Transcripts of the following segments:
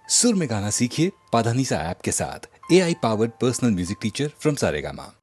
सुर में गाना सीखिए पाधानीसा ऐप के साथ। AI powered personal music teacher from Saregama.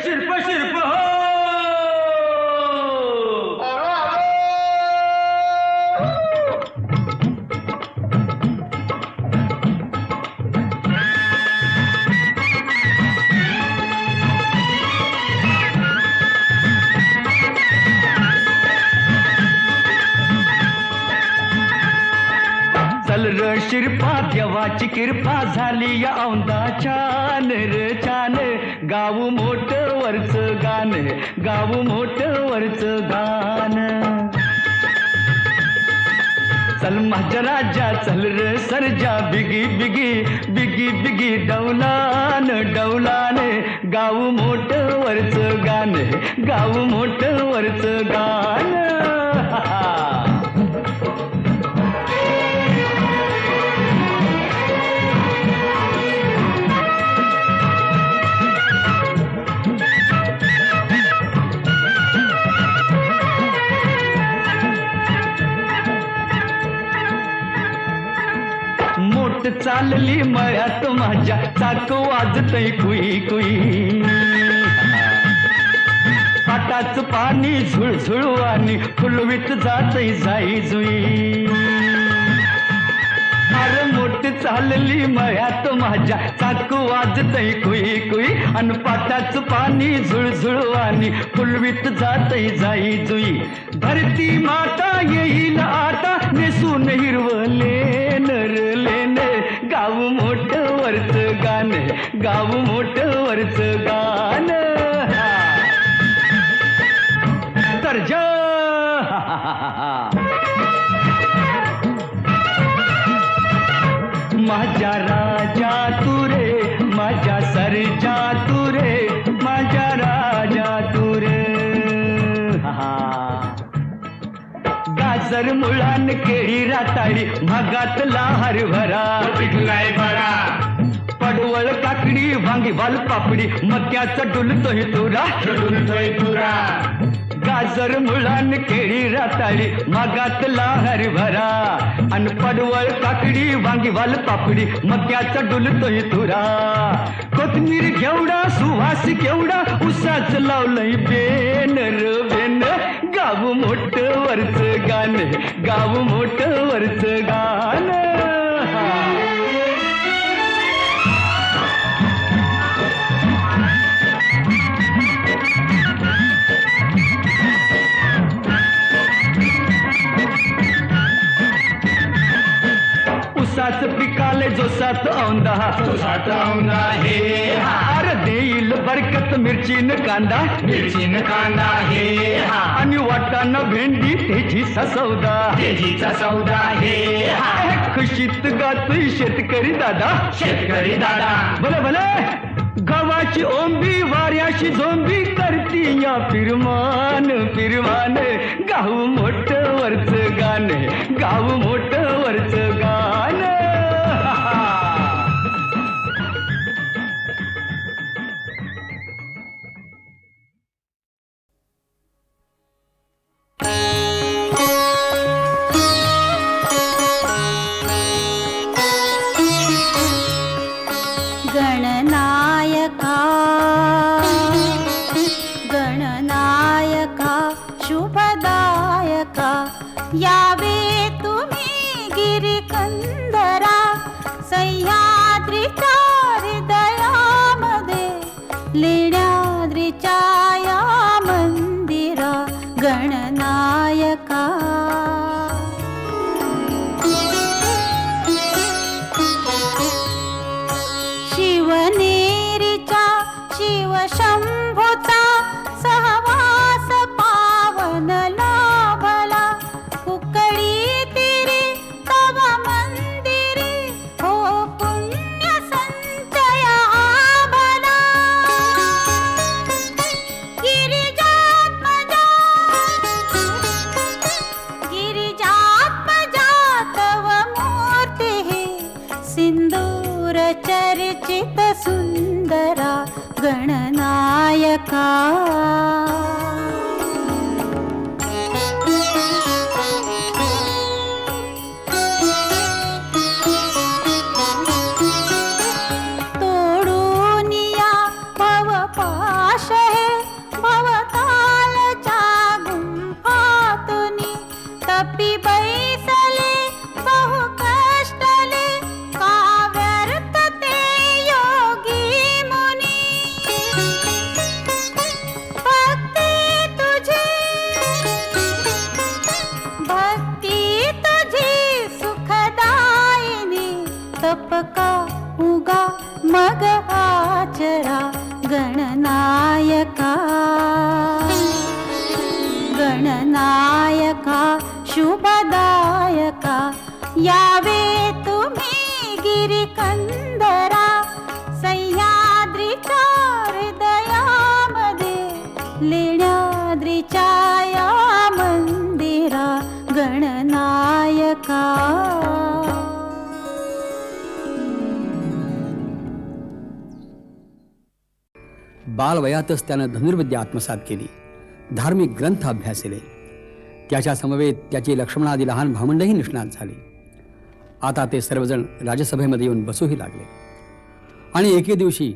Syrup हो चल र शिरपा देवाची कृपा झाली या औंदा छान रे छान गाव मोठ वरच गाण गाव मोठ वरच गाण चल माझ्या राजा चल रे सरजा बिगी बिगी बिगी बिगी डौलान डौलान गाव मोठ वरच गाण गाव मोठ वरच गाण मोठ चालली मळ्यात माझ्या चाक वाजतय कुई कुई पाटाच पाणी झुळझुळवानी फुलवीत जातय जाई जुई अरे मोठ चालली मळ्यात माझ्या चाक वाजतय कुई कुई अन पाटाच पाणी झुळझुळवानी फुलवीत जातय जाई जुई धरती माता येईल आता नेसून हिरवले नरलेन गाव मोठ वरच गाण गाव मोठ वरच गाण तर माझ्या राजा तू रे माझ्या सर्जा तू रे माझ्या राजा तू रे गाजर मुळान केळी राताळी भागातला हरभरा पिकलाय बरा पडवळ काकडी वांगी वाल पापडी मक्याचा डुलतोय तुरा गाजर मुळान केळी राताळी मागातला हरभरा अन पडवळ काकडी वांगी वाल पापडी मक्याचा डुलतोय तुरा कोथमीर घेवडा सुवास केवडा उसाच लावलंय बेन र बेन गाव मोठ वरच गाण गाव मोठ वरच गाण उसाच पिकाले जोसात औंदा हे अरे देईल बरकत मिरचीन कांदा हे आणि वाटाणा भेंडी तेजीचा सौदा हे खुशीत गातोय शेतकरी दादा भले भले गव्हाची ओंबी वाऱ्याशी झोंबी करती या फिरमान गाव मोठ वरच गाण गाव मोठ वरच गाण गणनायका शुभदायका यावे तुम्ही गिरिकंदरा सह्याद्रीच्या हृदयामध्ये लेण्याद्रीच्या या मंदिरा गणनायका शिवनेरीच्या शिवशंभूचा सहवास पावन लाभला कुकडी तिरी तव मंदिरी हो पुण्य संचय आभला गिरिजात्मजा तव मूर्ती सिंदूर चर्चित सुंदरा गणनायका तोडूनिया भवपाश हे भवतालच्या गुंफातुनी तपी बैसले बहु कष्टले का व्यर्थ ते योगी मुनी भक्ती तुझी सुखदायिनी तपका उगा मग आचरा गणनायका शुभदायका यावे तुम्ही गिरिकंदरा सह्याद्रीच्या हृदयामध्ये लेण्याद्रीच्या या मंदिरा गणनायका बालवयातच त्यानं धनुर्विद्या आत्मसात केली, धार्मिक ग्रंथ अभ्यासले. त्याच्या समवेत त्याची लक्ष्मणादी लहान भावंडही निष्णात झाली. आता ते सर्वजण राजसभेमध्ये येऊन बसूही लागले. आणि एके दिवशी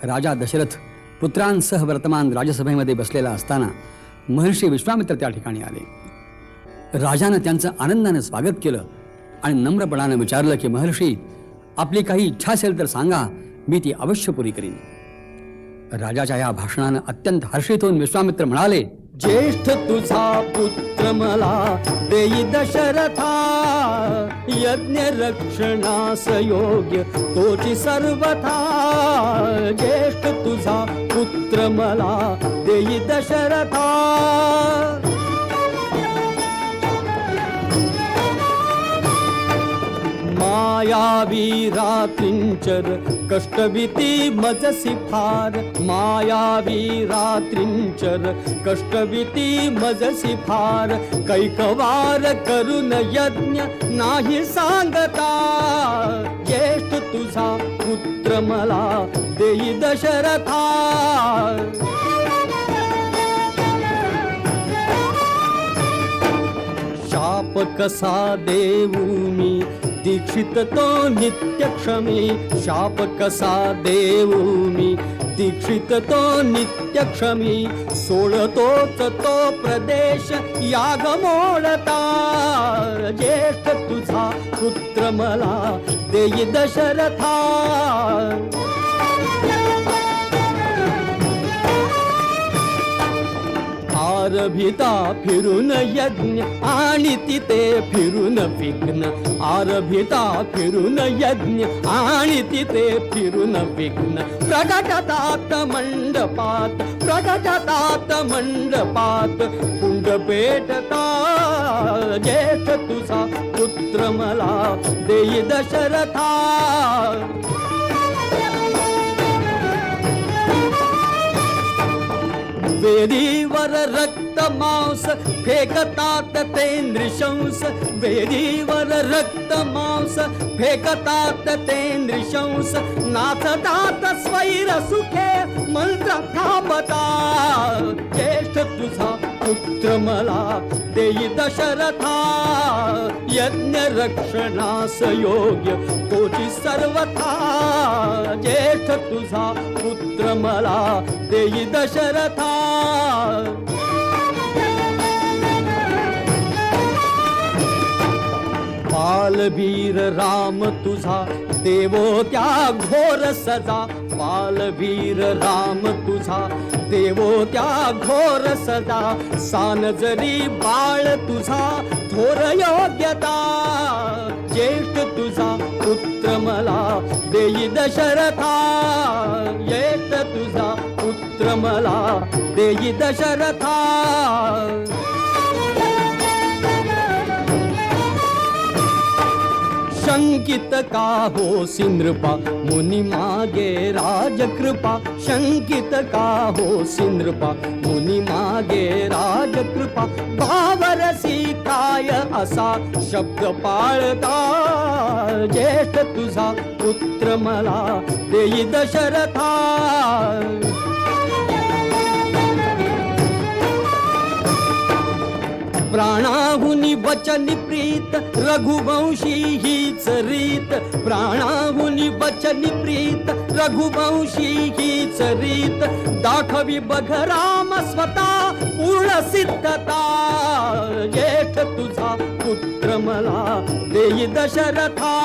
राजा दशरथ पुत्रांसह वर्तमान राजसभेमध्ये बसलेला असताना महर्षी विश्वामित्र त्या ठिकाणी आले. राजानं त्यांचं आनंदानं स्वागत केलं आणि नम्रपणानं विचारलं की महर्षी, आपली काही इच्छा असेल तर सांगा, मी ती अवश्य पुरी करीन. राजाच्या या भाषणानं अत्यंत हर्षित होऊन विश्वामित्र म्हणाले, ज्येष्ठ तुझा पुत्र मला देई दशरथा, यज्ञ रक्षणास योग्य तोची सर्वथा. ज्येष्ठ तुझा पुत्र मला देई दशरथा. मायावी रात्रिंचर कष्टविती मजसी फार. मायावी रात्रिंचर कष्टविती मजसी फार. कैकवार करून यज्ञ नाही सांगता. ज्येष्ठ तुझा पुत्र मला देई दशरथा. शाप कसा देऊ मी दीक्षित तो नित्यक्षमी. शाप कसा देऊ मी दीक्षित तो नित्यक्षमी. सोडतोच तो प्रदेश याग मोडता. ज्येष्ठ तुझा पुत्र मला देई दशरथा. आरभिता फिरून यज्ञ आणि तिथे फिरून विघ्न. आरभिता फिरून यज्ञ आणि तिथे फिरून विघ्न. प्रगटतात मंडपात, प्रगटतात मंडपात कुंड पेटता. ज्येष्ठ तुझा पुत्र मला देई दशरथा. वेदीवर रक्त मांस फेकतात ते नृशंस. वेदीवर रक्त मांस फेकतात ते नृशंस. नाचतात स्वैर सुखे मंत्र थांबता. ज्येष्ठ तुझा पुत्र मला देई दशरथा. यज्ञ रक्षणास योग्य तोची सर्वथा. ज्येष्ठ तुझा पुत्र मला देई दशरथा. बालवीर राम तुझा देवो त्या घोर सजा. बालवीर राम तुझा देवो त्या घोर सजा. सान जरी बाळ तुझा थोर योग्यता. ज्येष्ठ तुझा पुत्र मला देई दशरथा. ज्येष्ठ तुझा पुत्र मला देई दशरथा. शंकित का होसी नृपा मुनि मागे राजकृपा. शंकित का होसी नृपा मुनि मागे राजकृपा. भावरसी काय असा शब्द पाळता. ज्येष्ठ तुझा पुत्र मला देई दशरथा. प्राणाहुनी वचनी प्रीत रघुवंशी हीच रीत. प्राणाहुनी वचनी प्रीत रघुवंशी हीच रीत. दाखवी बघ राम स्वतः पूर्ण सिद्धता. ज्येष्ठ तुझा पुत्र मला देई दशरथा.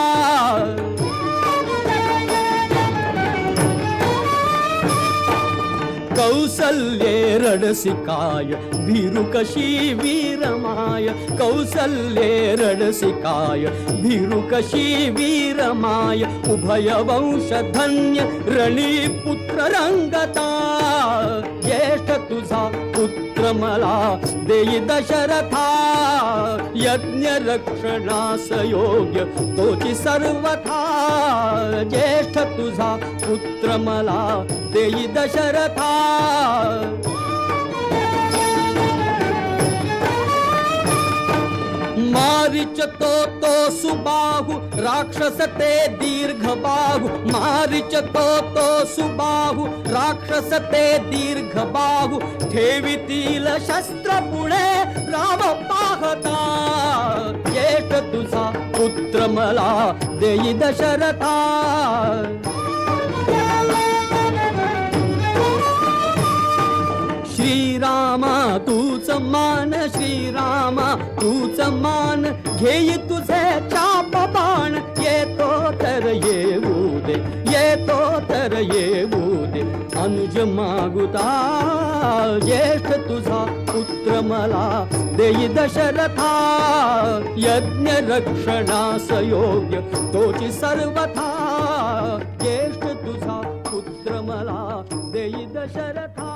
कौसल्ये रडसिकाय भीरु कशी वीरमाय. कौसल्ये रडसिकाय भीरु कशी वीरमाय. उभय वंश धन्य रणी पुत्र रंगता. ज्येष्ठ तुझा पुत्र मला देई दशरथा. यज्ञ रक्षणास योग्य तोची सर्वथा. ज्येष्ठ तुझा पुत्र मला देई दशरथा. मारीच तो सुबाहु राक्षस ते दीर्घ बाहु. मारीच तो सुबाहु राक्षस ते दीर्घ बाहु. ठेवितील शस्त्र पुढे राम पाहता. ज्येष्ठ तुझा पुत्र पुत्र मला देई दशरथा श्रीरामा तूच मान श्रीरामा तूच मान घेई तुझे चाप बाण येतो तर येऊ दे येतो तर येऊ दे अनुज मागुता ज्येष्ठ तुझा पुत्र मला देई दशरथा यज्ञ रक्षणास योग्य तोची सर्वथा ज्येष्ठ तुझा पुत्र मला देई दशरथा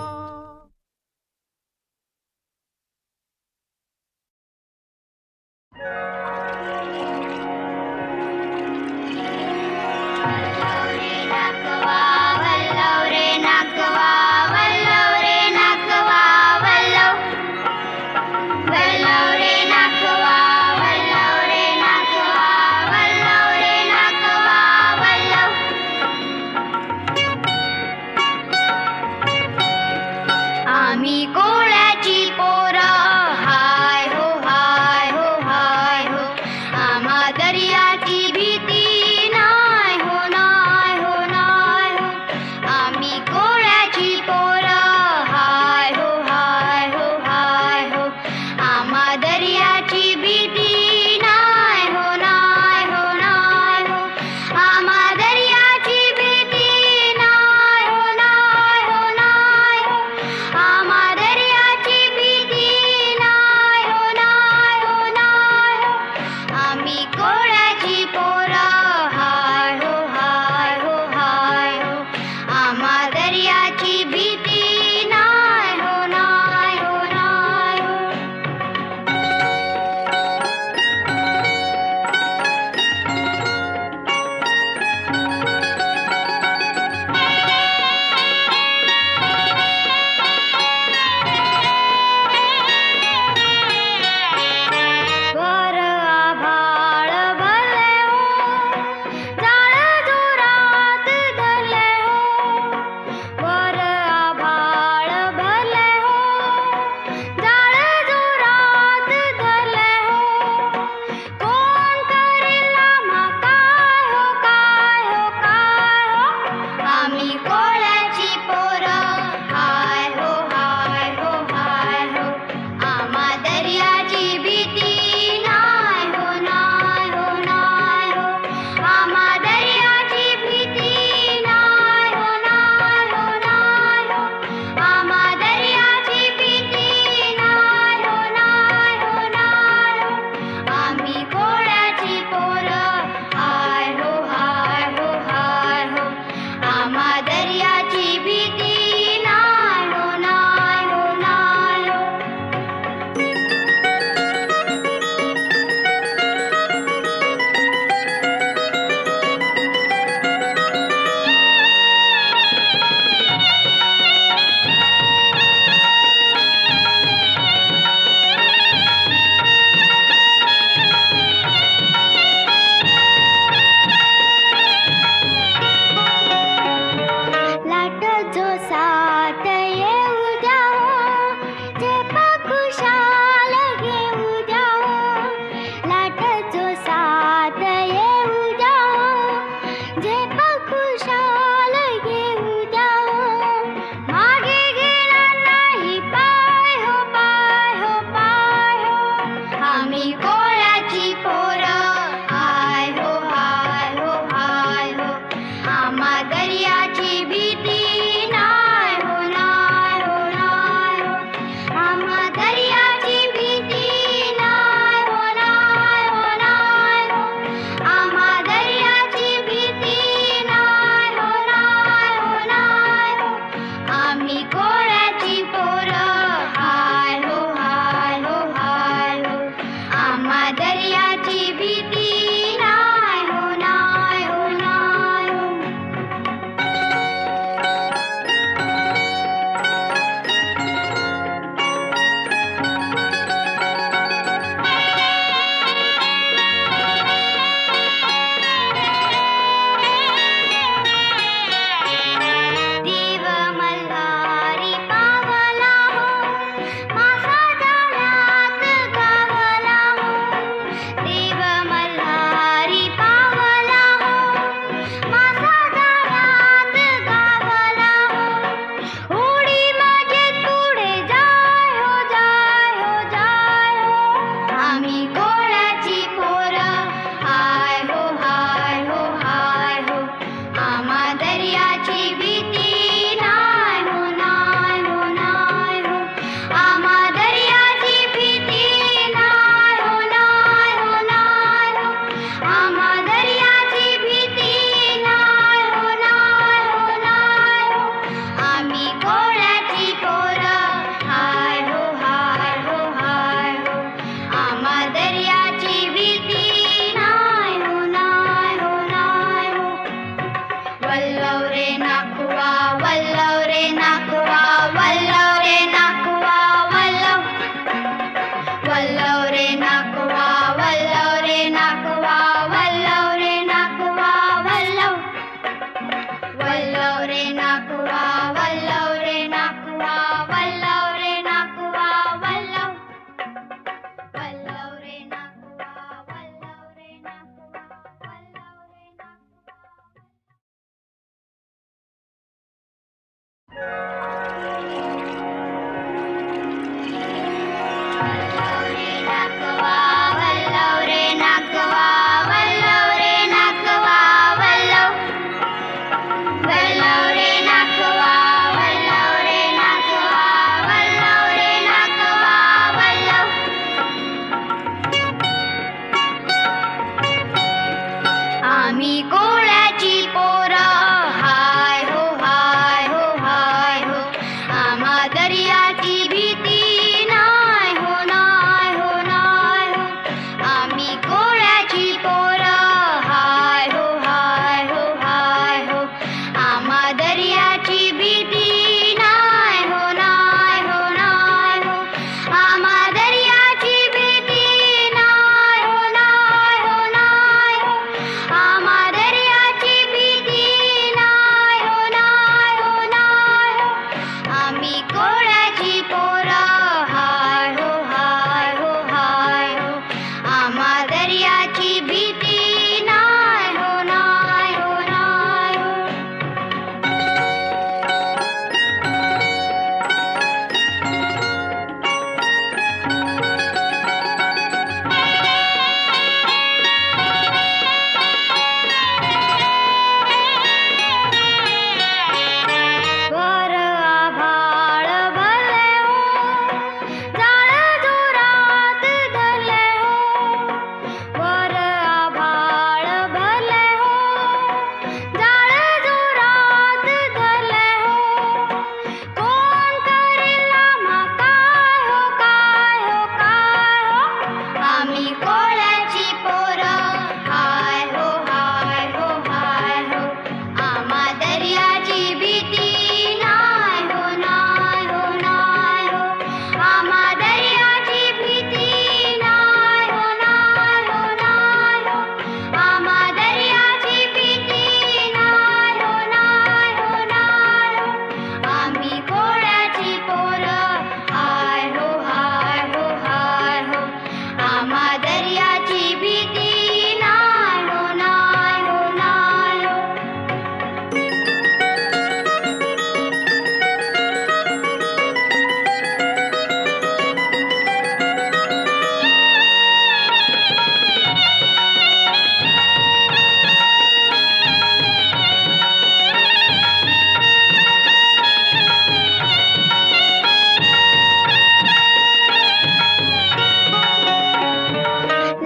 भीती नाय हो नाय हो नाय हो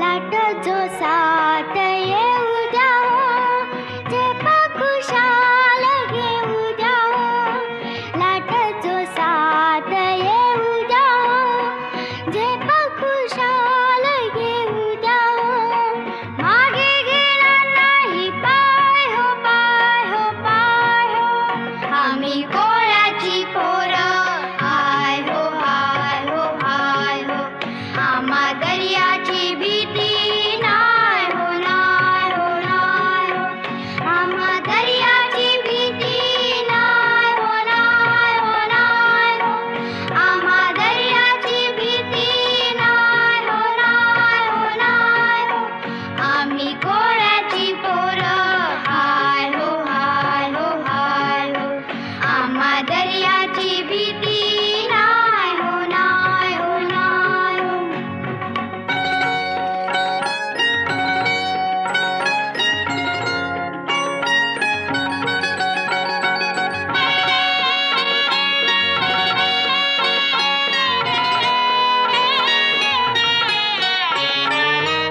लाट जो साथ येऊ द्यावं झेप खुशाल घेऊ द्यावं लाट जो साथ येऊ द्यावं झेप खुशाल घेऊ द्यावं मागे घेणार नाही पाय हो पाय हो पाय हो आम्ही कोळ्याची पोरं हाय हो हाय हो हाय हो आम्हा दर्याची भीती नाय हो नाय हो नाय हो आम्हा दर्याची भीती नाय हो नाय हो नाय हो आम्हा दर्याची भीती नाय हो नाय हो नाय हो आम्ही कोळ्याची पोरं हाय हो हाय हो हाय हो आम्हा दर्याची भीती नाय हो नाय हो नाय हो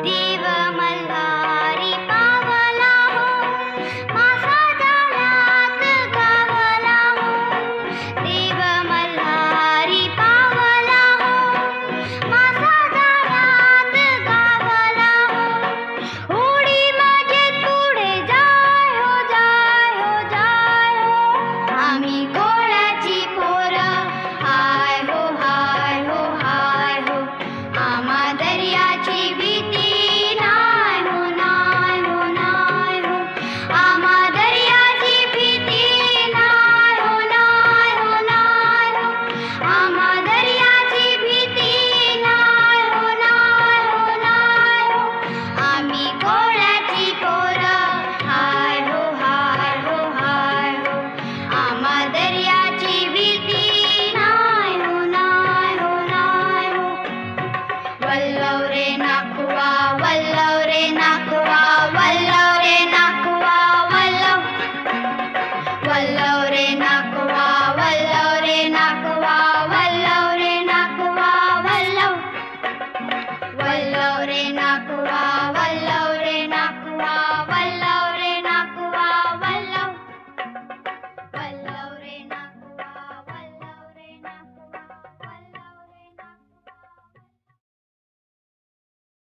देव मल्हारी पावला हो मासा जाळ्यात गावला हो देव मल्हारी पावला हो मासा जाळ्यात गावला हो उडी माझे पुढे जाय हो जाय हो जाय हो आम्ही कोळ्याची पोरं हाय हो हाय हो हाय हो आम्हा दर्याची भीती नाय हो नाय हो नाय हो आम्हा दर्याची भीती नाय हो नाय हो नाय हो आम्हा दर्याची भीती नाय हो नाय हो नाय हो आम्ही कोळ्याची पोरं हाय हो हाय हो हाय हो आम्हा दर्याची भीती नाय हो नाय हो नाय हो वल्लव रे नाकुआ वल्लव रे नाकुआ वल्लव रे नाकुआ वल्लव वल्लव रे नाकुआ वल्लव रे नाकुआ वल्लव रे नाकुआ वल्लव वल्लव रे नाकुआ